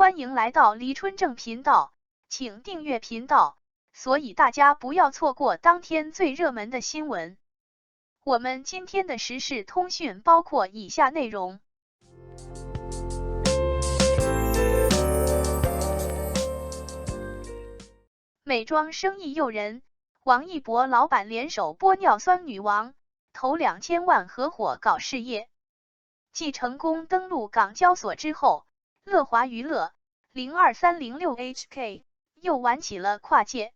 欢迎来到黎春正频道，请订阅频道，所以大家不要错过当天最热门的新闻。我们今天的时事通讯包括以下内容：美妆生意诱人，王一博老板联手玻尿酸女王，投2000万合伙搞事业。继成功登陆港交所之后，乐华娱乐 02306HK 又玩起了跨界。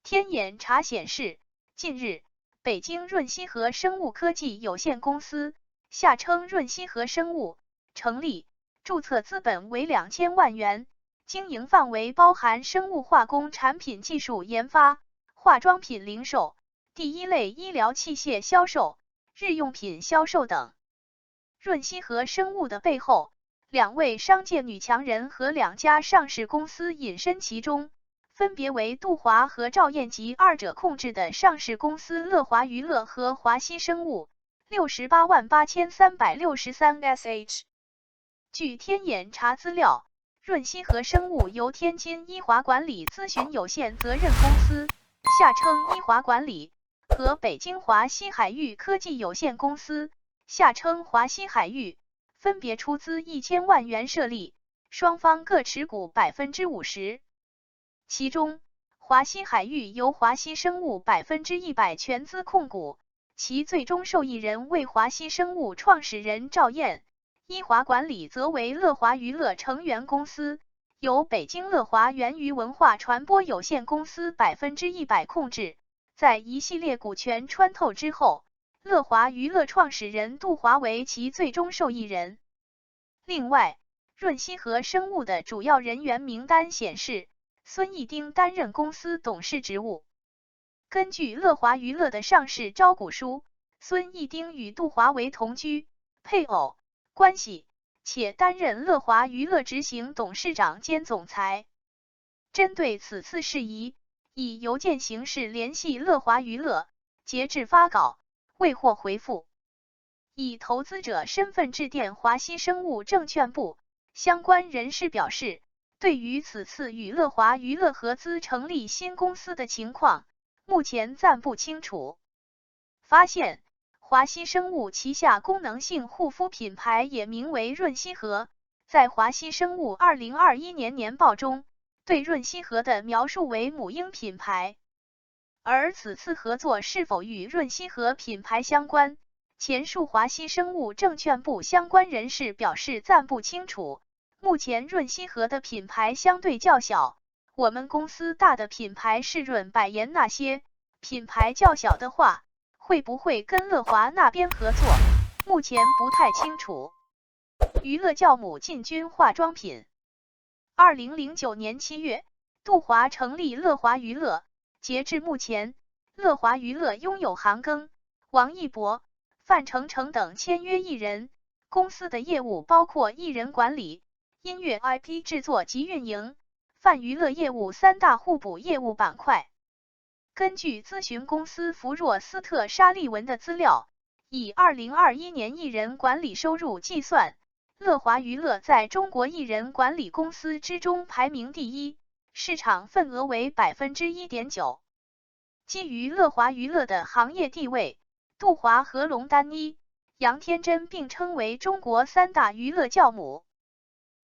天眼查显示，近日，北京润西河生物科技有限公司下称润西河生物成立，注册资本为2000万元，经营范围包含生物化工产品技术研发、化妆品零售、第一类医疗器械销售、日用品销售等。润西河生物的背后，2位商界女强人和2家上市公司隐身其中，分别为杜华和赵燕及二者控制的上市公司乐华娱乐和华西生物，688363sh。据天眼查资料，润西河生物由天津医华管理咨询有限责任公司下称医华管理和北京华西海域科技有限公司下称华西海域分别出资1000万元设立，双方各持股50%。其中，华西海域由华西生物100%全资控股，其最终受益人为华西生物创始人赵燕。医华管理则为乐华娱乐成员公司，由北京乐华源于文化传播有限公司100%控制。在一系列股权穿透之后，乐华娱乐创始人杜华为其最终受益人。另外，润西河生物的主要人员名单显示，孙一丁担任公司董事职务。根据乐华娱乐的上市招股书，孙一丁与杜华为同居、配偶关系，且担任乐华娱乐执行董事长兼总裁。针对此次事宜，以邮件形式联系乐华娱乐，截至发稿未获回复。以投资者身份致电华西生物证券部，相关人士表示，对于此次与乐华娱乐合资成立新公司的情况，目前暂不清楚。发现，华西生物旗下功能性护肤品牌也名为润西河，在华西生物2021年年报中，对润西河的描述为母婴品牌。而此次合作是否与润西河品牌相关，前述华西生物证券部相关人士表示暂不清楚。目前润西河的品牌相对较小，我们公司大的品牌是润百颜那些，品牌较小的话，会不会跟乐华那边合作，目前不太清楚。娱乐教母进军化妆品。2009年7月，杜华成立乐华娱乐，截至目前，乐华娱乐拥有韩庚、王一博、范丞丞等签约艺人，公司的业务包括艺人管理、音乐 IP 制作及运营、泛娱乐业务3大互补业务板块。根据咨询公司福若斯特沙利文的资料，以2021年艺人管理收入计算，乐华娱乐在中国艺人管理公司之中排名第1，市场份额为 1.9%。基于乐华娱乐的行业地位，杜华和龙丹妮、杨天真并称为中国3大娱乐教母。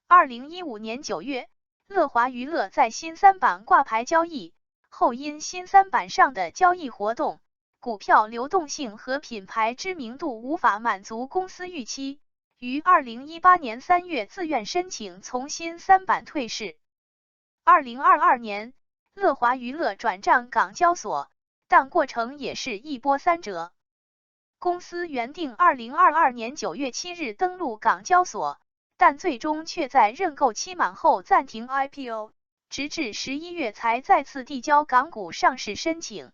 2015年9月，乐华娱乐在新三板挂牌交易后，因新三板上的交易活动、股票流动性和品牌知名度无法满足公司预期，于2018年3月自愿申请从新三板退市。2022年，乐华娱乐转战港交所，但过程也是一波三折。公司原定2022年9月7日登陆港交所，但最终却在认购期满后暂停 IPO， 直至11月才再次递交港股上市申请。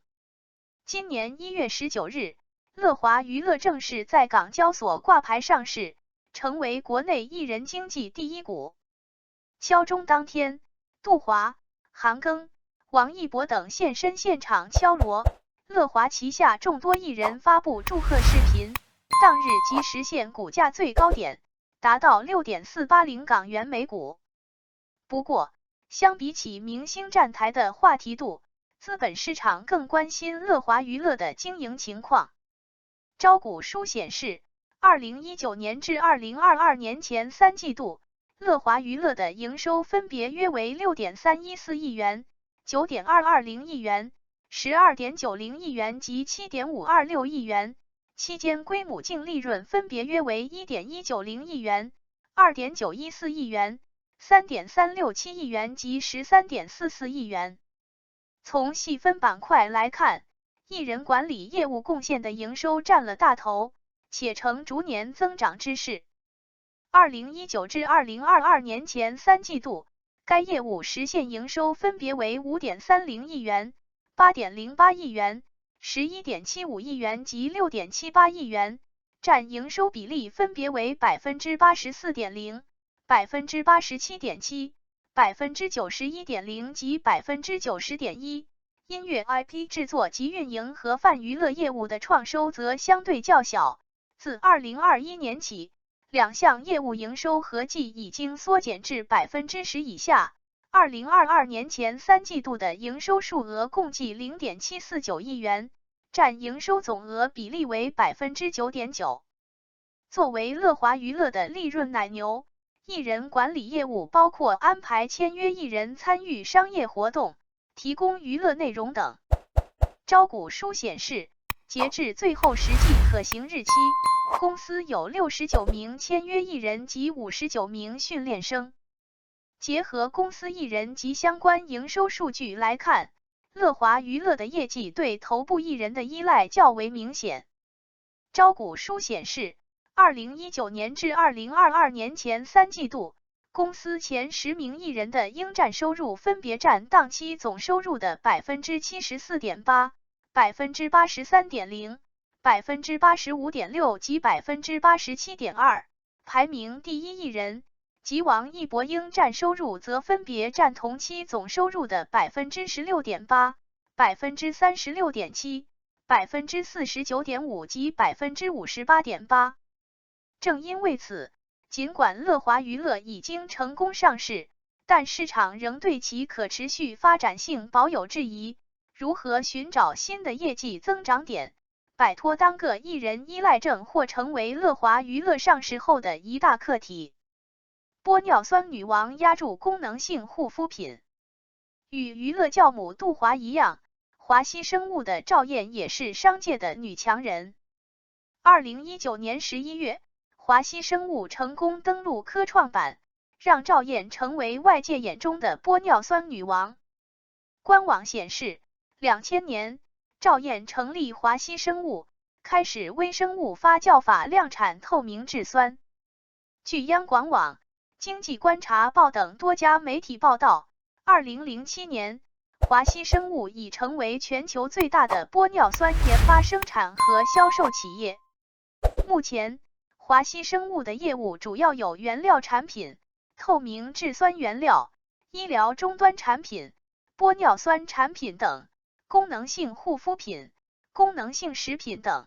今年1月19日，乐华娱乐正式在港交所挂牌上市，成为国内艺人经纪第1股。敲钟当天，杜华、韩庚、王一博等现身现场敲锣，乐华旗下众多艺人发布祝贺视频，当日即实现股价最高点，达到6.480港元每股。不过，相比起明星站台的话题度，资本市场更关心乐华娱乐的经营情况。招股书显示，2019年至2022年前3季度，乐华娱乐的营收分别约为 6.314 亿元、9.220亿元、12.90亿元及 7.526 亿元，期间归母净利润分别约为 1.190 亿元、2.914亿元、3.367亿元及 13.44 亿元。从细分板块来看，艺人管理业务贡献的营收占了大头，且呈逐年增长之势。2019至2022年前3季度，该业务实现营收分别为 5.30 亿元、8.08 亿元、11.75 亿元及 6.78 亿元，占营收比例分别为 84.0%、87.7%、91.0% 及 90.1%。音乐 IP 制作及运营和泛娱乐业务的创收则相对较小。自2021年起，两项业务营收合计已经缩减至 10% 以下。2022年前3季度的营收数额共计 0.749 亿元，占营收总额比例为 9.9%。作为乐华娱乐的利润奶牛，艺人管理业务包括安排签约艺人参与商业活动、提供娱乐内容等。招股书显示，截至最后实际可行日期，公司有69名签约艺人及59名训练生。结合公司艺人及相关营收数据来看，乐华娱乐的业绩对头部艺人的依赖较为明显。招股书显示，2019年至2022年前3季度，公司前10名艺人的应占收入分别占当期总收入的 74.8%、83.0%、85.6% 及 87.2%。排名第一艺人及王一博应占收入则分别占同期总收入的 16.8%、36.7%、49.5% 及 58.8%。正因为此，尽管乐华娱乐已经成功上市，但市场仍对其可持续发展性保有质疑。如何寻找新的业绩增长点，摆脱单个艺人依赖症或成为乐华娱乐上市后的一大课题。玻尿酸女王压注功能性护肤品。与娱乐教母杜华一样，华熙生物的赵燕也是商界的女强人。2019年11月，华熙生物成功登陆科创板，让赵燕成为外界眼中的玻尿酸女王。官网显示，2000年，赵燕成立华熙生物，开始微生物发酵法量产透明质酸。据央广网、经济观察报等多家媒体报道，2007年，华熙生物已成为全球最大的玻尿酸研发、生产和销售企业。目前，华熙生物的业务主要有原料产品、透明质酸原料、医疗终端产品、玻尿酸产品等，功能性护肤品、功能性食品等。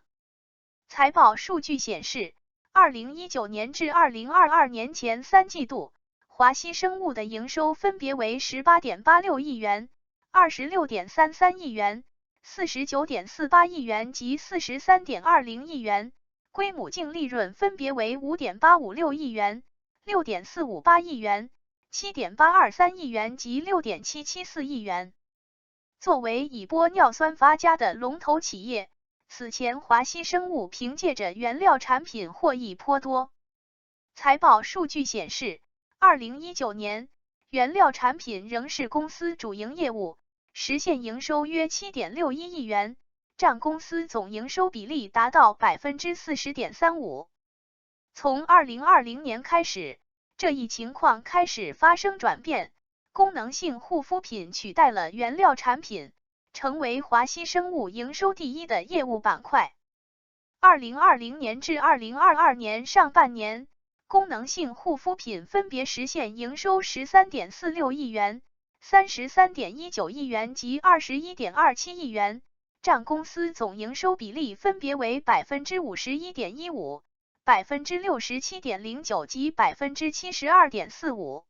财报数据显示，2019年至2022年前3季度，华熙生物的营收分别为 18.86 亿元、26.33 亿元、49.48 亿元及 43.20 亿元，归母净利润分别为 5.856 亿元、6.458 亿元、7.823 亿元及 6.774 亿元。作为以玻尿酸发家的龙头企业，此前华熙生物凭借着原料产品获益颇多。财报数据显示，2019年，原料产品仍是公司主营业务，实现营收约 7.61 亿元，占公司总营收比例达到 40.35%。从2020年开始，这一情况开始发生转变，功能性护肤品取代了原料产品，成为华熙生物营收第一的业务板块。2020年至2022年上半年，功能性护肤品分别实现营收 13.46 亿元、33.19 亿元及 21.27 亿元，占公司总营收比例分别为 51.15%、67.09% 及 72.45%。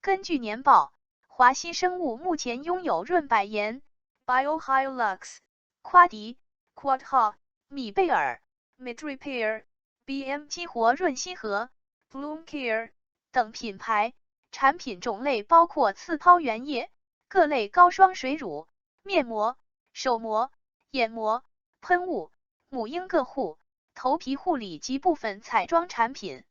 根据年报，华西生物目前拥有润百颜、BioHilux、夸迪、Quadha、米贝尔、Midrepair、BM 激活润烯和 Bloom Care 等品牌，产品种类包括刺抛原液、各类高霜水乳、面膜、手膜、眼膜、喷雾、母婴个护、头皮护理及部分彩妆产品。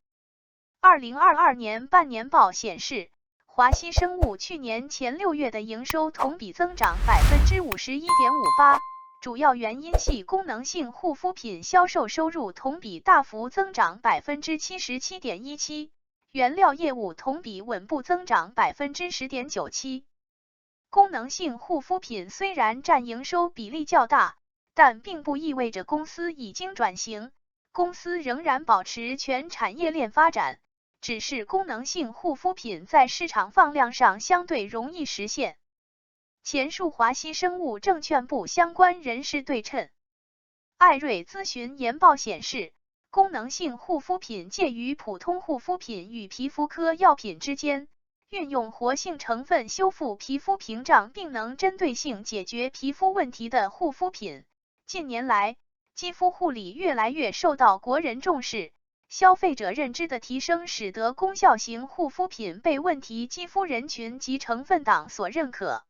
2022年半年报显示，华西生物去年前6月的营收同比增长51.58%，主要原因系功能性护肤品销售收入同比大幅增长77.17%，原料业务同比稳步增长10.97%。功能性护肤品虽然占营收比例较大，但并不意味着公司已经转型，公司仍然保持全产业链发展，只是功能性护肤品在市场放量上相对容易实现。前述华西生物证券部相关人士对称。艾瑞咨询研报显示，功能性护肤品介于普通护肤品与皮肤科药品之间，运用活性成分修复皮肤屏障并能针对性解决皮肤问题的护肤品。近年来，肌肤护理越来越受到国人重视，消费者认知的提升使得功效型护肤品被问题肌肤人群及成分党所认可。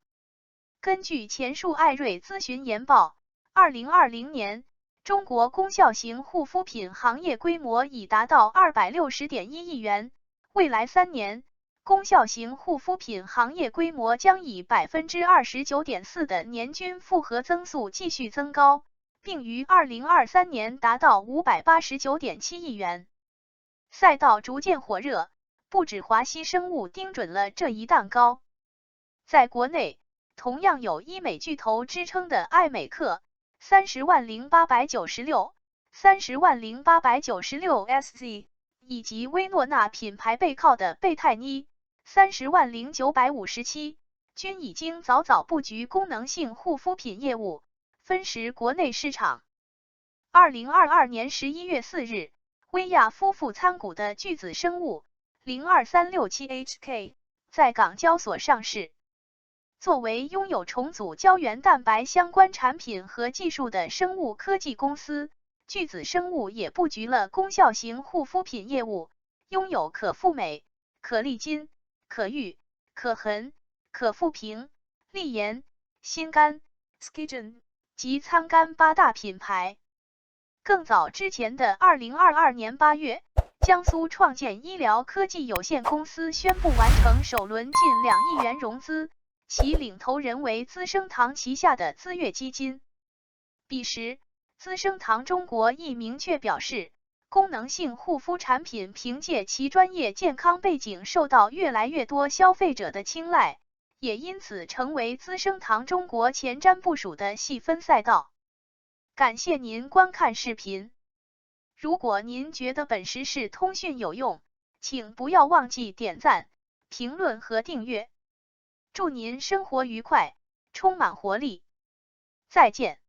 根据前述艾瑞咨询研报，2020年，中国功效型护肤品行业规模已达到260.1亿元，未来3年，功效型护肤品行业规模将以29.4%的年均复合增速继续增高，并于2023年达到589.7亿元。赛道逐渐火热，不止华西生物盯准了这一蛋糕。在国内，同样有医美巨头之称的爱美克，30.896万，30.896SZ，以及薇诺娜品牌背靠的贝泰妮，30.957万，均已经早早布局功能性护肤品业务，分食国内市场。2022年11月4日，薇娅夫妇参股的巨子生物02367HK在港交所上市。作为拥有重组胶原蛋白相关产品和技术的生物科技公司，巨子生物也布局了功效型护肤品业务，拥有可复美、可丽金、可愈、可痕、可复平、丽颜、心肝、Skigen 及苍苷8大品牌。更早之前的2022年8月，江苏创建医疗科技有限公司宣布完成首轮近2亿元融资，其领头人为资生堂旗下的资悦基金。彼时，资生堂中国亦明确表示，功能性护肤产品凭借其专业健康背景受到越来越多消费者的青睐，也因此成为资生堂中国前瞻部署的细分赛道。感谢您观看视频。如果您觉得本时事通讯有用，请不要忘记点赞、评论和订阅。祝您生活愉快，充满活力。再见。